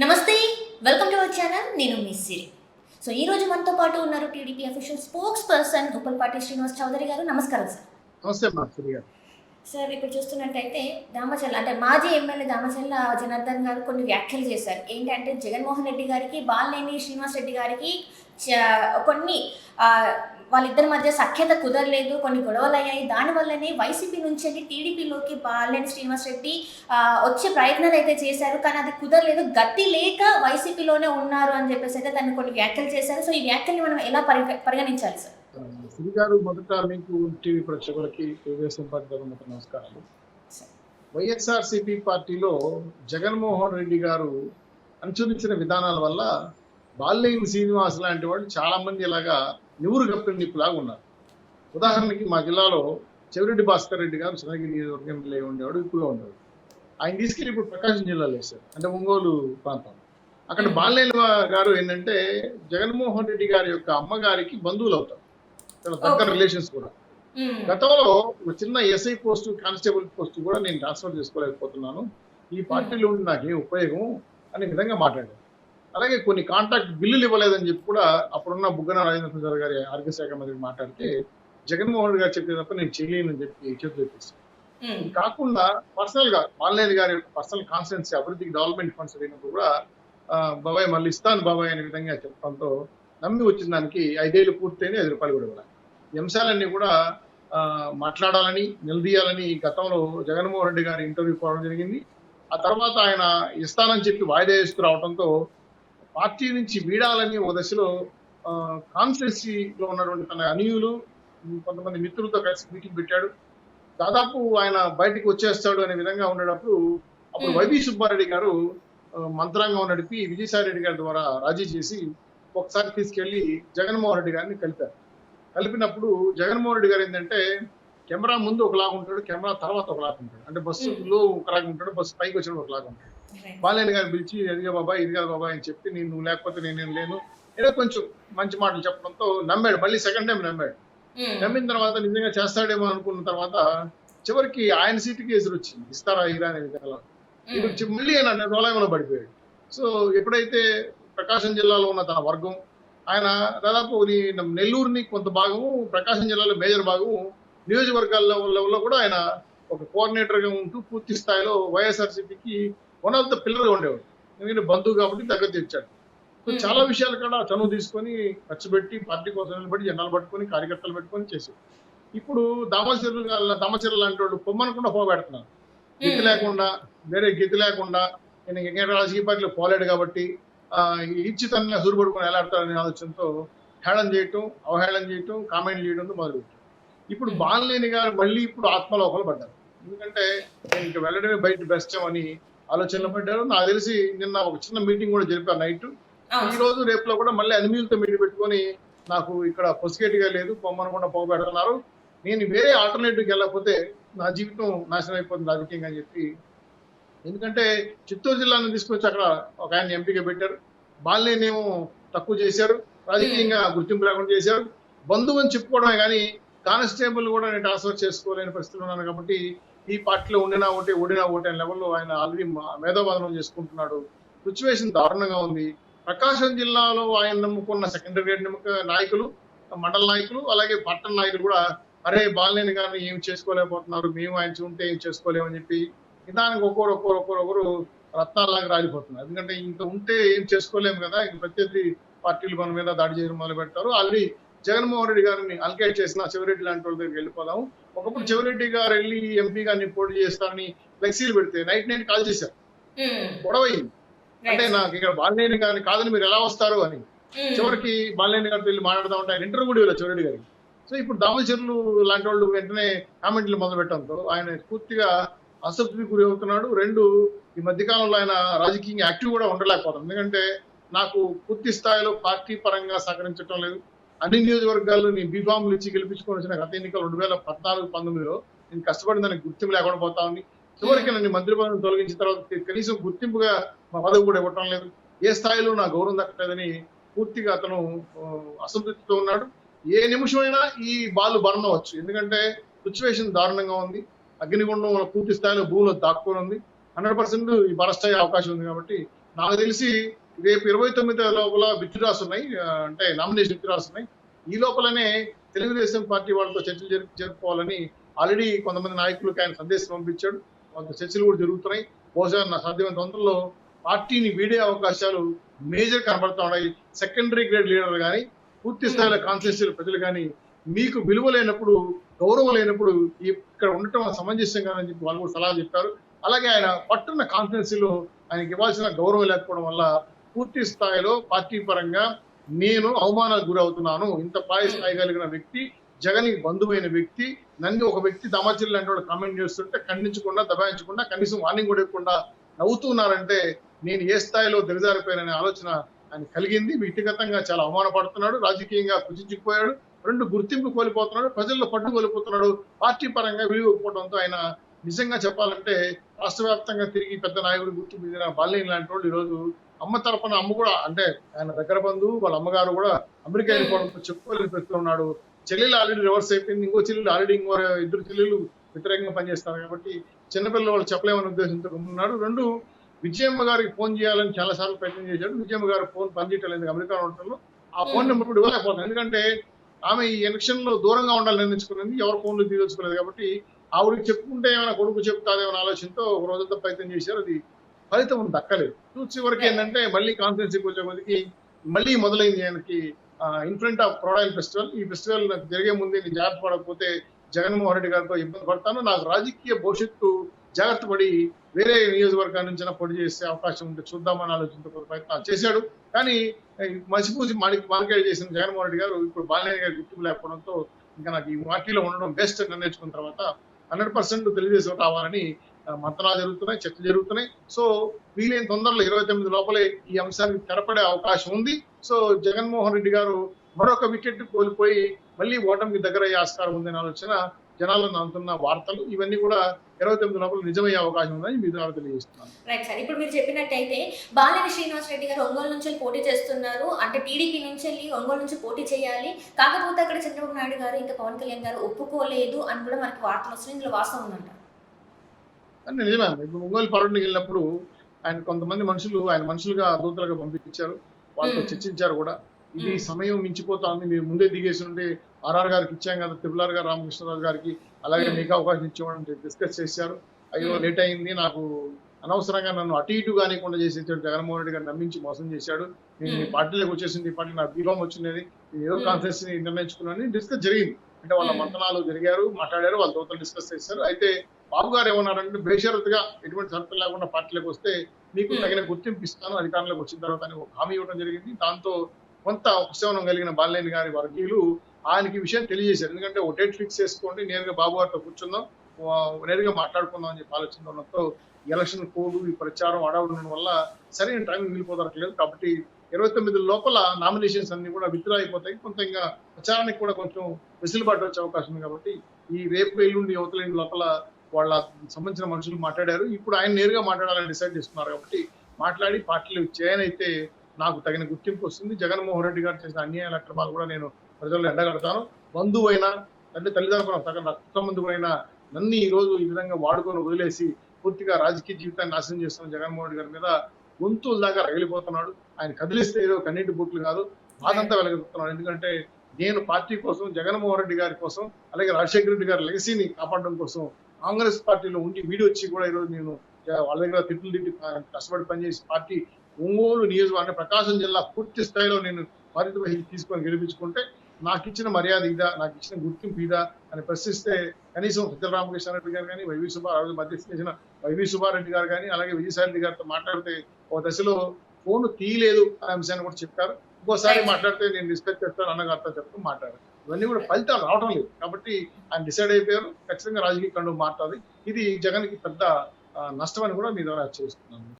నమస్తే, welcome to our channel. నేను miss Siri. So ఈ రోజు మనతో పాటు ఉన్నారు TDP official spokesperson Uppalapati Srinivas Chowdary గారు. నమస్కారం సార్. నమస్తే అమ్మా సిరి గారు. సార్, ఇప్పుడు చూస్తున్నట్టయితే దామచల్ల అంటే మాజీ ఎమ్మెల్యే దామచల్ల జనార్దన్ గారు కొన్ని వ్యాఖ్యలు చేశారు. ఏంటంటే జగన్మోహన్ రెడ్డి గారికి, బాలినేని శ్రీనివాస్ రెడ్డి గారికి కొన్ని వాళ్ళిద్దరి మధ్య సఖ్యత కుదరలేదు, కొన్ని గొడవలు అయ్యాయి. దానివల్లనే వైసీపీ నుంచి వెళ్ళి టీడీపీలోకి బాలినేని శ్రీనివాస్ రెడ్డి వచ్చే ప్రయత్నాలు అయితే చేశారు, కానీ అది కుదరలేదు. గతి లేక వైసీపీలోనే ఉన్నారు అని చెప్పేసి అయితే తను కొన్ని వ్యాఖ్యలు చేశారు. సో ఈ వ్యాఖ్యల్ని మనం ఎలా పరిగణించాలి సార్? సిరి గారు, మొదట మీకు టీవీ ప్రేక్షకులకి తెలుగుదేశం పార్టీ తరఫున నమస్కారాలు. వైఎస్ఆర్సీపీ పార్టీలో జగన్మోహన్ రెడ్డి గారు అనుసరించిన విధానాల వల్ల బాలినేని శ్రీనివాస్ లాంటి వాళ్ళు చాలా మంది ఇలాగా నివురు కప్పిన నిప్పులాగా ఉన్నారు. ఉదాహరణకి మా జిల్లాలో చెవిరెడ్డి భాస్కర్ రెడ్డి గారు చంద్రగిరి నియోజకవర్గం ఎమ్మెల్యే ఉండేవాడు, ఎక్కువగా ఉండేవాడు. ఆయన తీసుకెళ్ళి ఇప్పుడు ప్రకాశం జిల్లాలో వేశారు, అంటే ఒంగోలు ప్రాంతం. అక్కడ బాలినేని గారు ఏంటంటే జగన్మోహన్ రెడ్డి గారి యొక్క అమ్మగారికి బంధువులు అవుతారు, దగ్గర రిలేషన్స్ కూడా. గతంలో ఒక చిన్న ఎస్ఐ పోస్టు, కానిస్టేబుల్ పోస్టు కూడా నేను ట్రాన్స్ఫర్ చేసుకోలేకపోతున్నాను, ఈ పార్టీలో ఉండి నాకేం ఉపయోగం అనే విధంగా మాట్లాడారు. అలాగే కొన్ని కాంట్రాక్ట్ బిల్లులు ఇవ్వలేదని చెప్పి కూడా అప్పుడున్న బుగ్గన రాజేంద్ర ప్రసాద్ గారి ఆరోగ్య శాఖ మంత్రి మాట్లాడితే జగన్మోహన్ రెడ్డి గారు చెప్పే తప్ప నేను చేయలేనని చెప్పి చేతులు ఎత్తేసాను. ఇది కాకుండా పర్సనల్ గా బాలినేని గారి యొక్క పర్సనల్ కాన్స్టిట్యుయెన్సీ అభివృద్ధికి డెవలప్మెంట్ ఫండ్స్ అడిగినప్పుడు కూడా బాబాయ్ మళ్ళీ ఇస్తాను బాబాయ్ అనే విధంగా చెప్పడంతో నమ్మి వచ్చిన దానికి 5 ఏళ్ళు పూర్తయిన 5 రూపాయలు కూడా ఇవ్వాలి. ఈ అంశాలన్నీ కూడా మాట్లాడాలని, నిలదీయాలని గతంలో జగన్మోహన్ రెడ్డి గారి ఇంటర్వ్యూ పోవడం జరిగింది. ఆ తర్వాత ఆయన ఇస్తానని చెప్పి వాయిదా వేస్తూ రావడంతో పార్టీ నుంచి వీడాలని ఒక దశలో కాన్స్టిట్యున్సీలో ఉన్నటువంటి తన అనుయులు, కొంతమంది మిత్రులతో కలిసి మీటింగ్ పెట్టాడు. దాదాపు ఆయన బయటికి వచ్చేస్తాడు అనే విధంగా ఉండేటప్పుడు అప్పుడు వైవి సుబ్బారెడ్డి గారు మంత్రాంగం నడిపి విజయసాయి రెడ్డి గారి ద్వారా రాజీ చేసి ఒకసారి తీసుకెళ్లి జగన్మోహన్ రెడ్డి గారిని కలిపారు. కలిపినప్పుడు జగన్మోహన్ రెడ్డి గారు ఏంటంటే కెమెరా ముందు ఒకలాగా ఉంటాడు, కెమెరా తర్వాత ఒకలాగా ఉంటాడు. అంటే బస్సులో ఒకలాగా ఉంటాడు, బస్సు పైకి వచ్చినప్పుడు ఒకలాగా ఉంటాడు. బాలినేని గారిని పిలిచి ఎదిగా బాబాయ్, ఇదిగా బాబాయ్ అని చెప్పి నువ్వు లేకపోతే నేనేం లేను ఏదో కొంచెం మంచి మాటలు చెప్పడంతో నమ్మాడు. మళ్ళీ సెకండ్ టైం నమ్మాడు. నమ్మిన తర్వాత నిజంగా చేస్తాడేమో అనుకున్న తర్వాత చివరికి ఆయన సీటుకి ఎదురు వచ్చింది, ఇస్తారా ఇరా అనే విధంగా. ఇప్పుడు మళ్ళీ ఆయన రోలయంలో పడిపోయాడు. సో ఎప్పుడైతే ప్రకాశం జిల్లాలో ఉన్న తన వర్గం, ఆయన దాదాపు నెల్లూరుని కొంత భాగము, ప్రకాశం జిల్లాలో మేజర్ భాగము, నియోజకవర్గాల్లో కూడా ఆయన ఒక కోఆర్డినేటర్ గా ఉంటూ పూర్తి స్థాయిలో వైఎస్ఆర్సీపీకి వన్ ఆఫ్ ద పిల్లర్ గా ఉండేవాడు. ఎందుకంటే బంధువు కాబట్టి దగ్గర తెచ్చాడు. సో చాలా విషయాలు కూడా చనువు తీసుకొని ఖర్చు పెట్టి పార్టీ కోసం నిలబడి జనాలు పట్టుకొని కార్యకర్తలు పెట్టుకొని చేశారు. ఇప్పుడు దామచర్ల లాంటి వాళ్ళు పొమ్మనకుండా పోబెడుతున్నారు. గతి లేకుండా, వేరే గతి లేకుండా నేను ఇంకా రాజకీయ పార్టీలో పోలేడు కాబట్టి ఇచ్చితంగా సూరుపడుకొని ఎలాడతారనే ఆలోచనతో హేళన చేయటం, అవహేళన చేయటం, కామెంట్ చేయడంతో మొదలుపెట్టారు. ఇప్పుడు బాలినేని గారు మళ్ళీ ఇప్పుడు ఆత్మలోపల పడ్డారు. ఎందుకంటే నేను ఇంకా వెళ్ళడమే బయట బెస్ట్ అని ఆలోచనలో పడ్డారు. నాకు తెలిసి నిన్న ఒక చిన్న మీటింగ్ కూడా జరిపారు నైట్. ఈ రోజు రేపులో కూడా మళ్ళీ అనిమీలతో మీటింగ్ పెట్టుకొని నాకు ఇక్కడ పొసిగేటిగా లేదు, పొమ్మనకుండా పోగబెడుతున్నారు, నేను వేరే ఆల్టర్నేటివ్కి వెళ్ళకపోతే నా జీవితం నాశనం అయిపోతుంది రాజకీయంగా అని చెప్పి. ఎందుకంటే చిత్తూరు జిల్లాను తీసుకొచ్చి అక్కడ ఒక ఆయన ఎంపీగా పెట్టారు. బాలినేని ఏమో తక్కువ చేశారు, రాజకీయంగా గుర్తింపు లేకుండా చేశారు. బంధువు అని చెప్పుకోవడమే కానీ కానిస్టేబుల్ కూడా నేను ట్రాన్స్ఫర్ చేసుకోలేని పరిస్థితులు ఉన్నాను కాబట్టి ఈ పార్టీలో ఉండినా ఒకటి ఓడినా ఒకటి అనే లెవెల్లో ఆయన ఆల్రెడీ మేధోబాధనం చేసుకుంటున్నాడు. సిచ్యువేషన్ దారుణంగా ఉంది. ప్రకాశం జిల్లాలో ఆయన నమ్ముకున్న సెకండరీ గ్రేడ్ నాయకులు, మండల నాయకులు, అలాగే పట్టణ నాయకులు కూడా అరే బాలినేని గారిని ఏం చేసుకోలేకపోతున్నారు, మేము ఆయన ఉంటే ఏం చేసుకోలేమని చెప్పి నిదానికి ఒక్కొక్కరు రత్నాలాగా రాలిపోతున్నారు. ఎందుకంటే ఇంత ఉంటే ఏం చేసుకోలేము కదా, ఇంక ప్రత్యర్థి పార్టీలు మన మీద దాడి చేయడం మొదలు పెడతారు. ఆల్రెడీ జగన్మోహన్ రెడ్డి గారిని అల్కేట్ చేసిన చెవిరెడ్డి లాంటి వాళ్ళ దగ్గరికి వెళ్ళిపోదాము. ఒకప్పుడు చెవిరెడ్డి గారు వెళ్ళి ఎంపీ గారిని పోటీ చేస్తారని ఫ్లెక్సీలు పెడితే నైట్ కాల్ చేశారు, గొడవయింది. అంటే నాకు ఇక్కడ బాలినేని గారిని కాదని మీరు ఎలా వస్తారు అని. చివరికి బాలినేని గారితో వెళ్ళి మాట్లాడదామంటే ఆయన ఇంటర్వ్యూ కూడా ఇవ్వలేదు చెవిరెడ్డి గారికి. సో ఇప్పుడు దామచర్లు లాంటి వాళ్ళు వెంటనే కామెంట్లు మొదలు పెట్టడంతో ఆయన పూర్తిగా అసంతృప్తికి గురి అవుతున్నాడు. రెండు, ఈ మధ్యకాలంలో ఆయన రాజకీయంగా యాక్టివ్ కూడా ఉండలేకపోతాం. ఎందుకంటే నాకు పూర్తి స్థాయిలో పార్టీ పరంగా సహకరించడం లేదు. అన్ని నియోజకవర్గాల్లో నేను బీఫామ్లు ఇచ్చి గెలిపించుకొని వచ్చిన గత ఎన్నికలు 2014-19లో నేను కష్టపడిన దానికి గుర్తింపు లేకుండా పోతా ఉంది. చివరికి నన్ను మంత్రి పదవిని తొలగించిన తర్వాత కనీసం గుర్తింపుగా మా పదవి కూడా ఇవ్వటం లేదు, ఏ స్థాయిలో నా గౌరవం దక్కలేదని పూర్తిగా అతను అసంతృప్తితో ఉన్నాడు. ఏ నిమిషమైనా ఈ బాలు బర్న్ అవ్వచ్చు, ఎందుకంటే సిచ్యువేషన్ దారుణంగా ఉంది. అగ్నిగుండం పూర్తి స్థాయిలో భూమిలో దాక్కుని ఉంది. 100% ఈ బరస్ట్ అయ్యే అవకాశం ఉంది. కాబట్టి నాకు తెలిసి రేపు 29 లోపల విత్డ్రాస్ ఉన్నాయి, అంటే నామినేషన్ విత్డ్రాస్ ఉన్నాయి. ఈ లోపలనే తెలుగుదేశం పార్టీ వాళ్ళతో చర్చలు జరుపుకోవాలని ఆల్రెడీ కొంతమంది నాయకులకు ఆయన సందేశం పంపించాడు. కొంత చర్చలు కూడా జరుగుతున్నాయి. బహుశా నా సాధ్యమైన తొందరలో పార్టీని వీడే అవకాశాలు మేజర్ కనబడతా ఉన్నాయి. సెకండరీ గ్రేడ్ లీడర్ కానీ, పూర్తి స్థాయిలో కాన్స్టిట్యూన్సీ ప్రజలు కానీ మీకు విలువ లేనప్పుడు, గౌరవం లేనప్పుడు ఇక్కడ ఉండటం సమంజసం కాదని చెప్పి వాళ్ళు కూడా సలహా చెప్పారు. అలాగే ఆయన పట్టున్న కాన్స్టిట్యూన్సీలో ఆయనకి ఇవ్వాల్సిన గౌరవం లేకపోవడం వల్ల పూర్తి స్థాయిలో పార్టీ పరంగా నేను అవమానాలకు గురవుతున్నాను. ఇంత స్థాయి కలిగిన వ్యక్తి, జగన్ బంధువైన వ్యక్తి, నన్ను ఒక వ్యక్తి దామచర్ల లాంటి వాడు కామెంట్ చేస్తుంటే ఖండించకుండా, దబాయించకుండా, కనీసం వార్నింగ్ కూడా ఇవ్వకుండా నవ్వుతున్నారంటే నేను ఏ స్థాయిలో దిగజారిపోయాననే ఆలోచన ఆయన కలిగింది. వ్యక్తిగతంగా చాలా అవమానపడుతున్నాడు, రాజకీయంగా కుచించుకుపోయాడు, రెండు గుర్తింపు కోల్పోతున్నాడు, ప్రజల్లో పట్టు కోల్పోతున్నాడు. పార్టీ పరంగా విలువకపోవడంతో ఆయన నిజంగా చెప్పాలంటే రాష్ట్ర వ్యాప్తంగా తిరిగి పెద్ద నాయకుడు గుర్తింపు పొందిన బాలినేని లాంటి వాళ్ళు ఈరోజు అమ్మ తరపున, అమ్మ కూడా అంటే ఆయన దగ్గర బంధువు, వాళ్ళ అమ్మగారు కూడా అమెరికా వెళ్ళిపోవడంతో చెప్పుకోలేని పరిస్థితి ఉన్నాడు. చెల్లెలు ఆల్రెడీ రివర్స్ అయిపోయింది, ఇంకో చెల్లెలు ఆల్రెడీ ఇద్దరు చెల్లెలు వ్యతిరేకంగా పనిచేస్తారు కాబట్టి చిన్నపిల్లలు వాళ్ళు చెప్పలేమనే ఉద్దేశంతో ఉన్నాడు. రెండు, విజయమ్మ గారికి ఫోన్ చేయాలని చాలా సార్లు ప్రయత్నం చేశాడు. విజయమ్మ గారు ఫోన్ పనిచేయట్లేదు అమెరికా ఉండటంలో. ఆ ఫోన్ నెంబర్ కూడా ఇవ్వలేకపోతుంది, ఎందుకంటే ఆమె ఈ ఎలక్షన్ లో దూరంగా ఉండాలని నిర్ణయించుకున్నది, ఎవరు ఫోన్లు తీసుకోలేదు కాబట్టి ఆవిడకి చెప్పుకుంటే ఏమైనా కొడుకు చెప్తాదేమన్న ఆలోచనతో ఒక రోజంతా ప్రయత్నం చేశారు. అది ఫలితం దక్కలేదు. చివరికి ఏంటంటే మళ్ళీ కాన్ఫరెన్స్కి వచ్చే కొద్దికి మళ్ళీ మొదలైంది ఆయనకి ఇన్ ఫ్రంట్ ఆఫ్ క్రొడాయిల్ ఫెస్టివల్. ఈ ఫెస్టివల్ నాకు జరిగే ముందే నేను జాగ్రత్త పడకపోతే జగన్మోహన్ రెడ్డి గారితో ఇబ్బంది పడతాను, నాకు రాజకీయ భవిష్యత్తు జాగ్రత్త పడి వేరే నియోజకవర్గాల నుంచి పొడి చేసే అవకాశం ఉంటే చూద్దామని ఆలోచనతో ప్రయత్నాలు చేశాడు. కానీ మసిపూసి మార్కెట్ చేసిన జగన్మోహన్ రెడ్డి గారు ఇప్పుడు బాలినేని గారి గుర్తింపు లేకపోవడంతో ఇంకా నాకు ఈ పార్టీలో ఉండడం బెస్ట్ అని నిర్ణయించుకున్న తర్వాత 100% తెలుగుదేశం రావాలని మంతనాలు జరుగుతున్నాయి, చర్చలు జరుగుతున్నాయి. సో వీలైన తొందరలో 29 లోపలే ఈ అంశానికి తెరపడే అవకాశం ఉంది. సో జగన్మోహన్ రెడ్డి గారు మరొక వికెట్ కోల్పోయి మళ్ళీ ఓటమికి దగ్గర అయ్యే ఆస్కారం ఉందనే ఆలోచన జనాలను అందుతున్న వార్తలు ఇవన్నీ కూడా 29 లోపల నిజమయ్యే అవకాశం ఉందని మీ ద్వారా తెలియజేస్తున్నాను. రైట్ సార్, ఇప్పుడు మీరు చెప్పినట్టయితే బాలినేని శ్రీనివాస్ రెడ్డి గారు ఒంగోలు నుంచి పోటీ చేస్తున్నారు, అంటే టీడీపీ నుంచి వెళ్ళి ఒంగోలు నుంచి పోటీ చేయాలి, కాకపోతే అక్కడ చంద్రబాబు నాయుడు గారు ఇంకా పవన్ కళ్యాణ్ గారు ఒప్పుకోలేదు అని కూడా మనకి వార్తలు వస్తున్నాయి. ఇందులో వాస్తవం ఉందంట? నిజమే. ఇప్పుడు ఒంగోలు పర్యటనకి వెళ్ళినప్పుడు ఆయన కొంతమంది మనుషులు ఆయన మనుషులుగా దూతలుగా పంపించారు, వాళ్ళతో చర్చించారు కూడా. ఇది సమయం మించిపోతా ఉంది, మీరు ముందే దిగేసి ఉంటే ఆర్ఆర్ గారికి ఇచ్చాం కదా, త్రిపులార్ గారు, రామకృష్ణరాజు గారికి, అలాగే మీకు అవకాశం ఇచ్చేవాళ్ళని డిస్కస్ చేశారు. అయ్యో లేట్ అయింది, నాకు అనవసరంగా నన్ను అటు ఇటు కానికుండా చేసేసాడు జగన్మోహన్ రెడ్డి గారు, నమ్మించి మోసం చేశాడు, నేను మీ పార్టీలోకి వచ్చేసింది, ఈ పార్టీ నాకు బీఫామ్ వచ్చినది, ఏదో కాన్ఫరెన్స్ ని నిర్ణయించుకున్నాను డిస్కస్ జరిగింది. అంటే వాళ్ళ మంతనాలు జరిగారు, మాట్లాడారు, వాళ్ళ దోతలు డిస్కస్ చేశారు. అయితే బాబు గారు ఏమన్నారంటే బేషరతుగా ఎటువంటి షరతులు లేకుండా పార్టీలోకి వస్తే మీకు తగిన గుర్తింపు ఇస్తాను అధికారంలోకి వచ్చిన తర్వాత అని ఒక హామీ ఇవ్వడం జరిగింది. దాంతో కొంత ఉపశమనం కలిగిన బాలినేని గారి వర్గీయులు ఆయనకి విషయం తెలియజేశారు. ఎందుకంటే ఒక డేట్ ఫిక్స్ చేసుకోండి, నేరుగా బాబు గారితో కూర్చుందాం, నేరుగా మాట్లాడుకుందాం అని చెప్పి ఆలోచనతో ఎలక్షన్ కోడ్ ఈ ప్రచారం అడవడం వల్ల సరైన టైం మిగిలిపోదట్లేదు. కాబట్టి 29 లోపల నామినేషన్స్ అన్ని కూడా విత్డ్రా అయిపోతాయి. కొంత ఇంకా ప్రచారానికి కూడా కొంచెం వెసులుబాటు వచ్చే అవకాశం ఉంది. కాబట్టి ఈ రేపు ఎల్లుండి యువతలేండి లోపల వాళ్ళ సంబంధించిన మనుషులు మాట్లాడారు. ఇప్పుడు ఆయన నేరుగా మాట్లాడాలని డిసైడ్ చేస్తున్నారు. కాబట్టి మాట్లాడి పార్టీలు జాయిన్ అయితే నాకు తగిన గుర్తింపు వస్తుంది. జగన్మోహన్ రెడ్డి గారు చేసిన అన్యాయాల అక్రమాలు కూడా నేను ప్రజల్లో ఎండగడతాను. బంధువైనా తల్లిదండ్రుల తగిన రక్త సంబంధువైన నన్ను ఈ రోజు ఈ విధంగా వాడుకొని వదిలేసి పూర్తిగా రాజకీయ జీవితాన్ని నాశనం చేస్తున్న జగన్మోహన్ రెడ్డి గారి మీద గొంతుల దాకా రగిలిపోతున్నాడు. ఆయన కదిలిస్తే ఏదో కన్నీటి బొట్లు కాదు, బాధంతా వెలగెత్తుతున్నాడు. ఎందుకంటే నేను పార్టీ కోసం, జగన్మోహన్ రెడ్డి గారి కోసం, అలాగే రాజశేఖర రెడ్డి గారి లెగసీని కాపాడడం కోసం కాంగ్రెస్ పార్టీలో ఉండి వీడి వచ్చి కూడా ఈరోజు నేను వాళ్ళ దగ్గర తిట్టి కష్టపడి పనిచేసి పార్టీ ఒంగోలు నియోజకవర్గం ప్రకాశం జిల్లా పూర్తి స్థాయిలో నేను బాధ్యత వహించి తీసుకొని గెలిపించుకుంటే నాకు ఇచ్చిన మర్యాద ఇదా, నాకు ఇచ్చిన గుర్తింపు ఇదా అని ప్రశ్నిస్తే కనీసం సజ్జల రామకృష్ణారెడ్డి గారు కానీ, వైవి సుబ్బారెడ్డి మధ్యస్థ చేసిన వైవి సుబ్బారెడ్డి గారు కానీ, అలాగే విజయసాయి గారితో మాట్లాడితే ఒక దశలో ఫోన్ తీయలేదు అనే అంశాన్ని కూడా చెప్పారు. ఇంకోసారి మాట్లాడితే నేను డిస్కస్ చేస్తాను అన్నగారితో చెప్తూ మాట్లాడారు. ఇవన్నీ కూడా ఫలితాలు రావడం లేదు. కాబట్టి ఆయన డిసైడ్ అయిపోయారు, ఖచ్చితంగా రాజకీయ కండు మారుతుంది. ఇది జగన్కి పెద్ద నష్టం అని కూడా మీ ద్వారా చేస్తున్నాను.